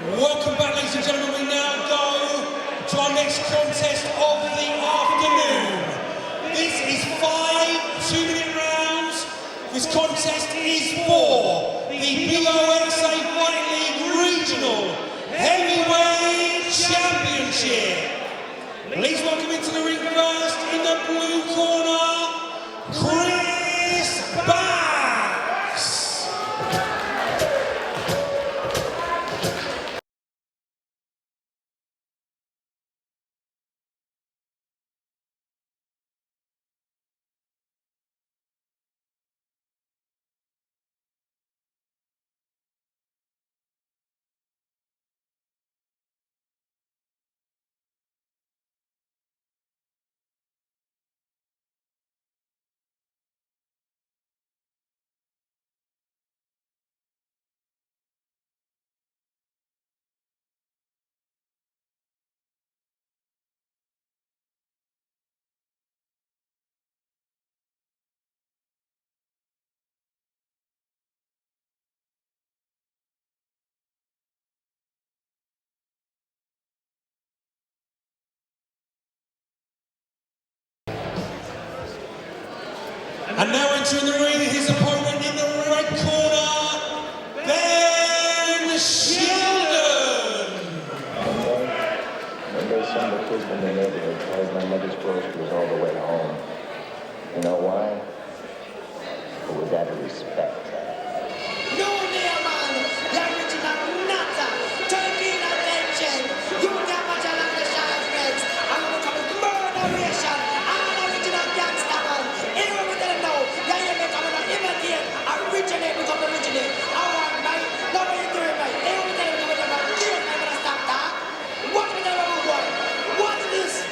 Welcome back, ladies and gentlemen. We now go to our next contest of the afternoon. This is 5 2-minute rounds. This contest is for the BOXA Fight League Regional Heavyweight Championship. Please welcome into the ring first, in the blue corner, Chris Bax. And now entering the ring, his opponent in the red corner, Ben Sheldon. One day some of the kids from the neighborhood carried my mother's groceries all the way home. You know why? It was out of respect. No, dear man, the original nutter, taking attention. You got much along the shine, friends. I'm going to come with murderation. I'm an original gangster man. Anyone will tell them now, yeah, you may come and imitate, originate, become originate. All right, mate, now what you doing, mate? Anyone will tell them, come and kill me when I stop that. What me tell you, boy? What's this?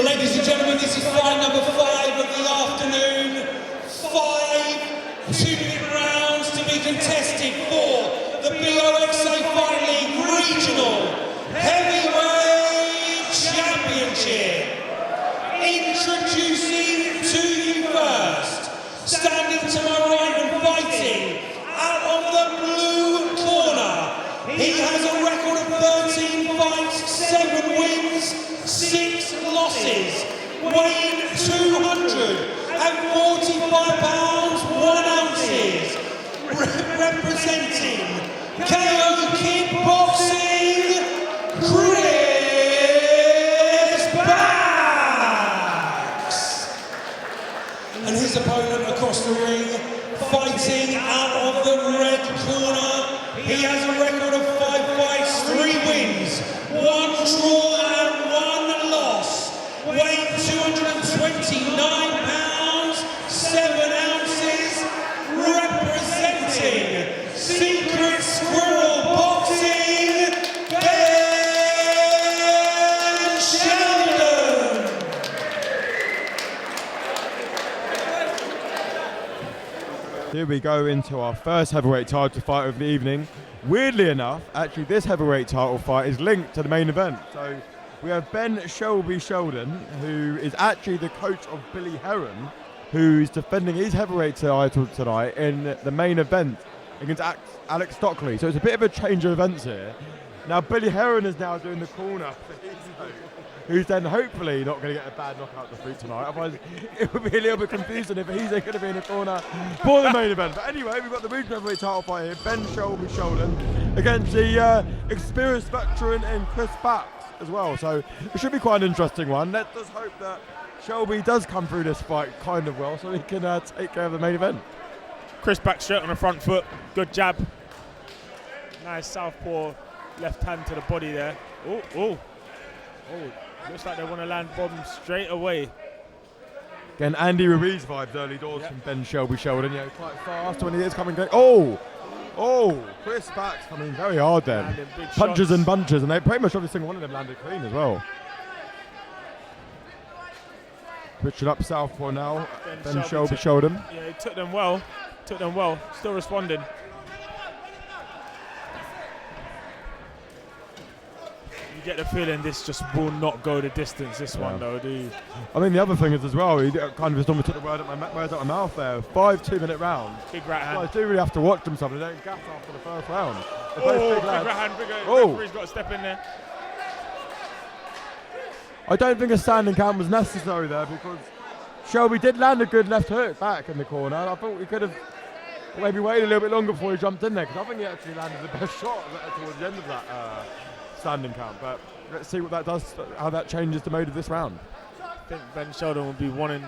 Ladies and gentlemen, this is fight number 5 of the afternoon. 5 2-minute rounds to be contested for the BOXA Fight League Regional Heavyweight Championship. Introducing to you first, standing to my right and fighting out of the blue corner. He has a record of 13 fights, 7 wins, 6 losses, weighing 245 pounds, 1 ounces, representing KO Kickboxing, Chris Bax. And his opponent across the ring, fighting out of the red corner. He has a record of 5 fights, 3 wins, 1 draw and 1 loss. Weight 229 pounds, 7 ounces, representing Secret Squirrel Boxing. further ado, we go into our first heavyweight title fight of the evening. Weirdly enough, actually, this heavyweight title fight is linked to the main event. So we have Ben Sheldon, who is actually the coach of Billy Heron, who's defending his heavyweight title tonight in the main event against Alex Stockley. So it's a bit of a change of events here. Now Billy Heron is now doing the corner for Heathrow, who's then hopefully not going to get a bad knockout defeat tonight. Otherwise, it would be a little bit confusing if he's going to be in the corner for the main event. But anyway, we've got the regional heavyweight title fight here. Ben Sheldon against the experienced veteran in Chris Bax as well. So it should be quite an interesting one. Let's just hope that Shelby does come through this fight kind of well so he can take care of the main event. Chris Bax shirt on the front foot, good jab. Nice southpaw left hand to the body there. Oh, looks like they want to land bombs straight away. Again, Andy Ruiz vibes early doors from Ben Sheldon. Yeah, quite fast when he is coming. Oh, Chris Bax coming very hard then. Punches and bunches, and they pretty much every single one of them landed clean as well. Switching up southpaw now, Ben Sheldon. Yeah, he took them well, still responding. You get the feeling this just will not go the distance, this one though, do you? I mean, the other thing is as well, he kind of just almost took the words out of my mouth there. 5 2-minute rounds. Big right hand. I do really have to watch themselves. They don't gas after the first round. Big right hand, referee's got to step in there. I don't think a standing count was necessary there because Shelby did land a good left hook back in the corner. I thought he could have maybe waited a little bit longer before he jumped in there because I think he actually landed the best shot towards the end of that standing count. But let's see what that does, how that changes the mode of this round. I think Ben Sheldon will be wanting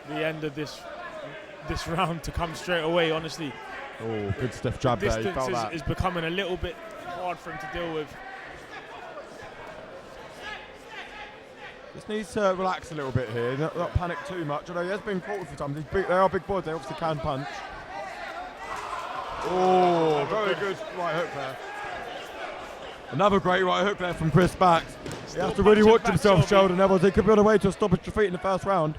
the end of this round to come straight away, honestly. Oh, good stiff jab there. Distance is becoming a little bit hard for him to deal with. Just needs to relax a little bit here, not panic too much. Although he has been caught a few times. They are big boys, they obviously can punch. Oh, very good right hook there. Another great right hook there from Chris Bax. He has to really watch himself, Sheldon. Otherwise, he could be on the way to a stoppage defeat in the first round.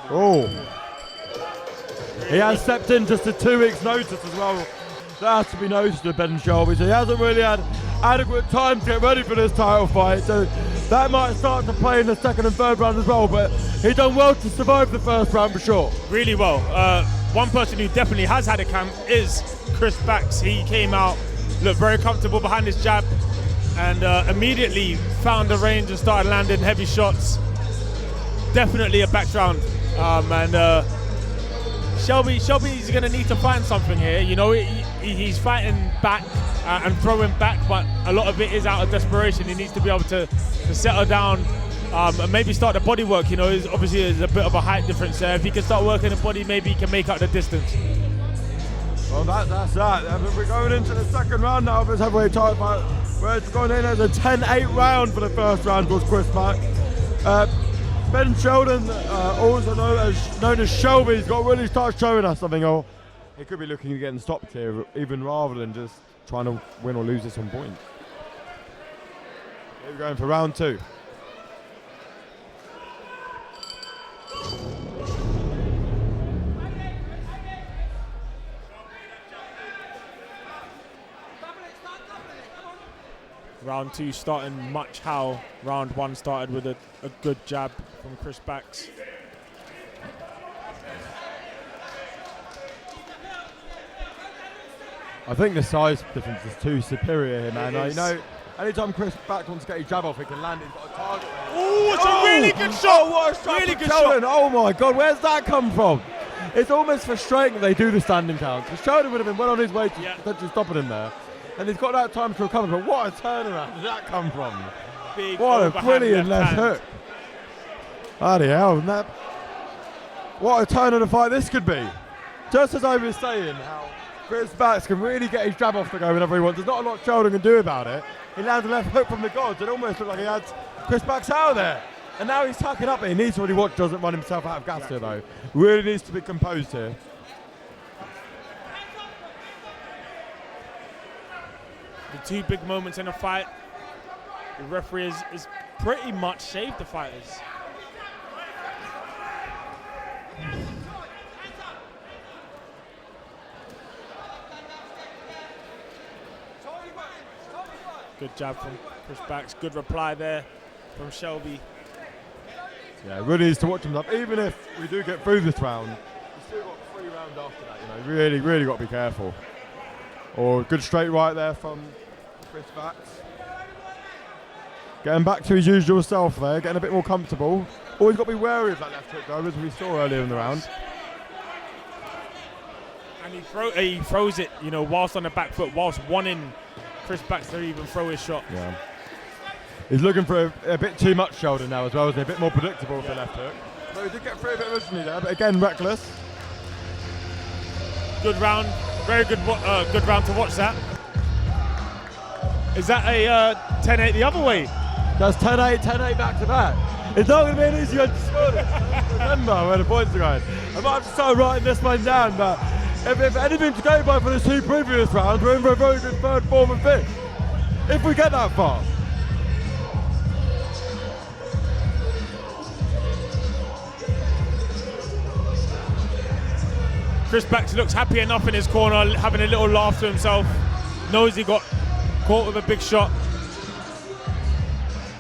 Oh. He has stepped in just a 2 weeks' notice as well. That has to be noticed to Ben Shelby. So he hasn't really had adequate time to get ready for this title fight. So that might start to play in the second and third round as well. But he done well to survive the first round for sure. Really well. One person who definitely has had a camp is Chris Bax. He came out, looked very comfortable behind his jab, and immediately found the range and started landing heavy shots. Definitely a Bax round. Shelby's going to need to find something here. You know, he's fighting back and throwing back, but a lot of it is out of desperation. He needs to be able to settle down and maybe start the body work. You know, obviously there's a bit of a height difference there. If he can start working the body, maybe he can make up the distance. Well, that's that. We're going into the second round now of this heavyweight title fight, where it's going in as a 10-8 round for the first round was Chris Bax. Ben Sheldon, also known as Shelby, he's got to really start showing us something, or he could be looking at getting stopped here, even rather than just trying to win or lose this on point. Here we're going for round 2. Round 2 starting much how round 1 started with a good jab from Chris Bax. I think the size difference is too superior here, man. You know, anytime Chris Bax wants to get his jab off, he can land it. He's got a target. Oh, it's a really good shot. What a shot really from good Sheldon. shot. Oh my God, where's that come from? It's almost frustrating that they do the standing counts. Sheldon would have been well on his way to potentially stopping him there. And he's got that time to recover, but what a turnaround did that come from? Big what a brilliant left hook. Bloody hell, what a turn of the fight this could be. Just as I was saying, how Chris Bax can really get his jab off the go whenever he wants. There's not a lot Sheldon can do about it. He lands a left hook from the gods. It almost looked like he had Chris Bax out there. And now he's tucking up, but he needs to really watch, doesn't run himself out of gas here though. Really needs to be composed here. The 2 big moments in the fight, the referee has pretty much saved the fighters. Good jab from Chris Bax. Good reply there from Shelby. Yeah, really needs to watch him up. Even if we do get through this round, we've still got 3 rounds after that. You know, really got to be careful. Or good straight right there from Chris Bax. Getting back to his usual self there, getting a bit more comfortable. Always got to be wary of that left hook though, as we saw earlier in the round. And he throws it, you know, whilst on the back foot, whilst wanting Chris Bax to even throw his shot. Yeah. He's looking for a bit too much shoulder now as well, isn't he? A bit more predictable with the left hook. So he did get through a bit originally there, but again, reckless. Good round, very good good round to watch that. Is that a 10-8 the other way? That's 10-8, 10-8 back to back. It's not going to be an easy one to score this. Remember where the points are going. I might have to start writing this one down, but if anything to go by for the 2 previous rounds, we're in for a very good 3rd, 4th and 5th. If we get that far. Chris Bax looks happy enough in his corner, having a little laugh to himself. Knows he got caught with a big shot.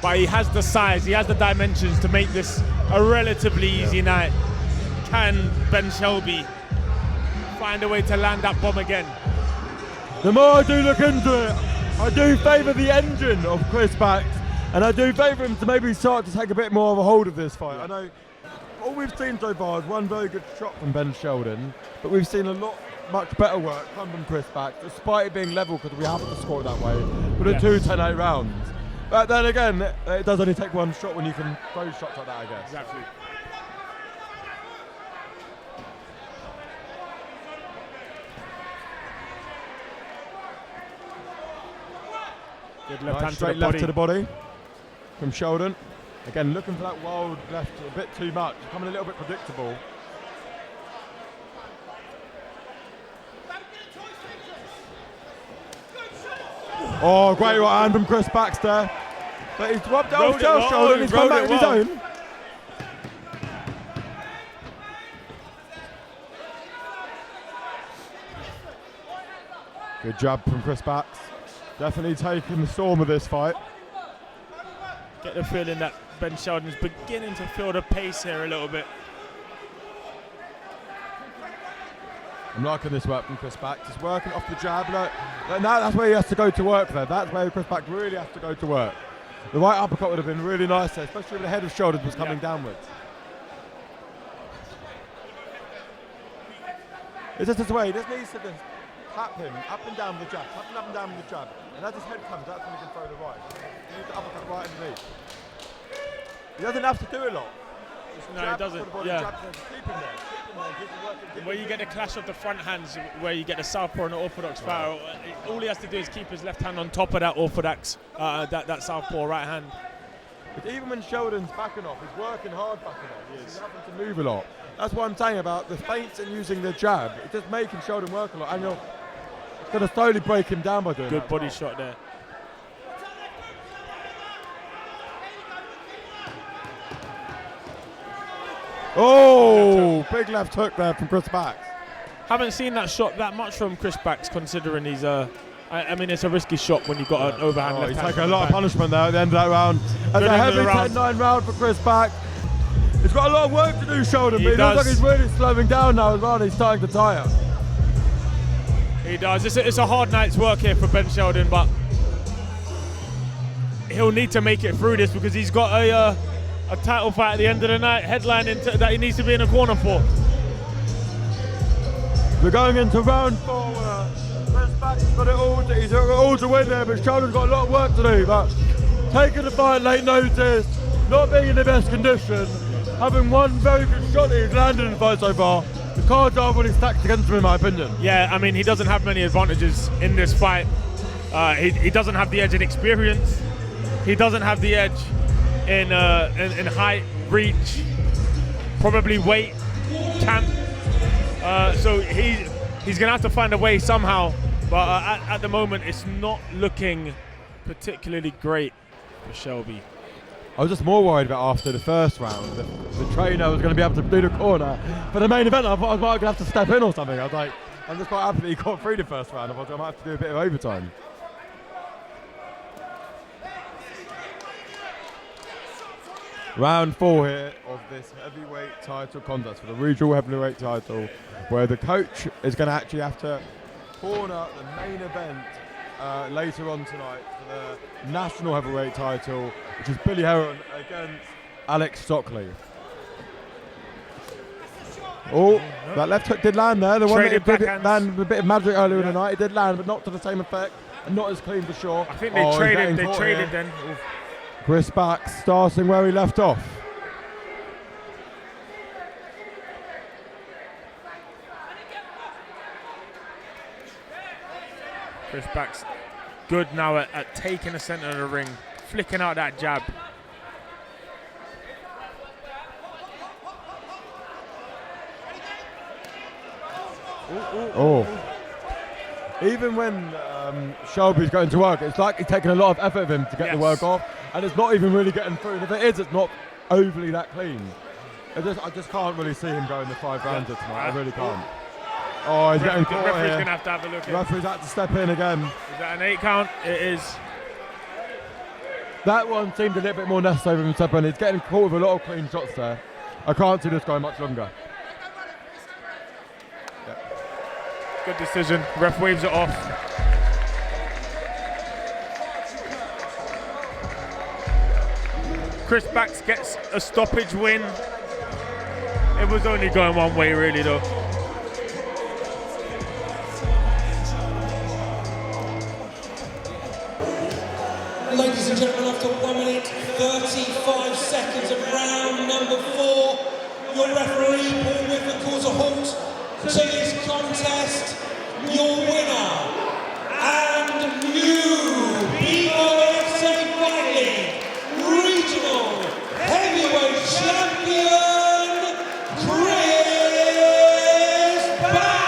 But he has the size, he has the dimensions to make this a relatively easy night. Can Ben Shelby find a way to land that bomb again? The more I do look into it, I do favour the engine of Chris Bax, and I do favour him to maybe start to take a bit more of a hold of this fight. I know all we've seen so far is one very good shot from Ben Sheldon, but we've seen much better work come from Chris Bax, despite it being level because we have to score it that way, for the 2 10-8 rounds. But then again, it does only take one shot when you can throw shots like that, I guess. Exactly. Good left hand straight left to the body from Sheldon. Again, looking for that wild left a bit too much, becoming a little bit predictable. Oh, great right hand from Chris Bax there. But he's dropped out of Sheldon, he's gone back to his own. Good jab from Chris Bax. Definitely taking the storm of this fight. Get the feeling that Ben Sheldon's beginning to feel the pace here a little bit. I'm liking this work from Chris Bax. He's working off the jab. Look, now that's where he has to go to work there. That's where Chris Bax really has to go to work. The right uppercut would have been really nice there, especially when the head of shoulders was coming downwards. It's just this way. He just needs to just tap him up and down with the jab, tap him up and down with the jab. And as his head comes, that's when he can throw the right. He needs the uppercut right underneath. He doesn't have to do a lot. No, he doesn't. Yeah. Keep him there. Where you get the clash of the front hands, where you get the southpaw and the orthodox foul, all he has to do is keep his left hand on top of that orthodox, that southpaw right hand. But even when Sheldon's backing off, he's working hard backing off. He's having to move a lot. That's what I'm saying about the feints and using the jab. It's just making Sheldon work a lot, and you're going to slowly break him down by doing that. Good body shot there. Oh, big left hook there from Chris Bax. Haven't seen that shot that much from Chris Bax, considering he's I mean, it's a risky shot when you've got an overhand left hand. He's taking a lot of punishment there at the end of that round. That's a heavy 10-9 round for Chris Bax. He's got a lot of work to do, Sheldon, but he looks like he's really slowing down now as well, and he's starting to tire. He does. It's a hard night's work here for Ben Sheldon, but he'll need to make it through this because he's got a title fight at the end of the night, headlining that he needs to be in a corner for. We're going into round 4. Chris Bax has got it all. He's got it all to win there, but Sheldon's got a lot of work to do. But taking the fight late notice, not being in the best condition, having one very good shot that he's landed in the fight so far, the cards are really stacked against him, in my opinion. Yeah, I mean, he doesn't have many advantages in this fight. He doesn't have the edge in experience. He doesn't have the edge in height, reach, probably weight, camp. So he's going to have to find a way somehow. But at the moment, it's not looking particularly great for Shelby. I was just more worried about after the first round. The trainer was going to be able to do the corner. For the main event, I thought I was going to have to step in or something. I was like, I'm just quite happy that he got through the first round. I thought I might have to do a bit of overtime. round 4 here of this heavyweight title contest for the regional heavyweight title, where the coach is going to actually have to corner the main event later on tonight for the national heavyweight title, which is Billy Heron against Alex Stockley. Oh, that left hook did land there. The one that did land with a bit of magic earlier in the night. It did land, but not to the same effect and not as clean for sure. I think they traded. They traded then. Oof. Chris Bax starting where he left off. Chris Bax good now at taking the centre of the ring, flicking out that jab. Oh. Even when Shelby's going to work, it's like he's taking a lot of effort of him to get the work off, and it's not even really getting through. And if it is, it's not overly that clean. I just can't really see him going the 5 rounds tonight. I really can't. Oh, he's getting caught here. The referee's going to have a look. The referee's had to step in again. Is that an 8 count? It is. That one seemed a little bit more necessary for him to step in. He's getting caught with a lot of clean shots there. I can't see this going much longer. Good decision. Ref waves it off. Chris Bax gets a stoppage win. It was only going one way really though. Ladies and gentlemen, after 1 minute 35 seconds of round number 4, your referee Paul Whitford calls a halt to this contest. Your winner and new BOXA Fight League Regional Heavyweight Champion, Chris Bax.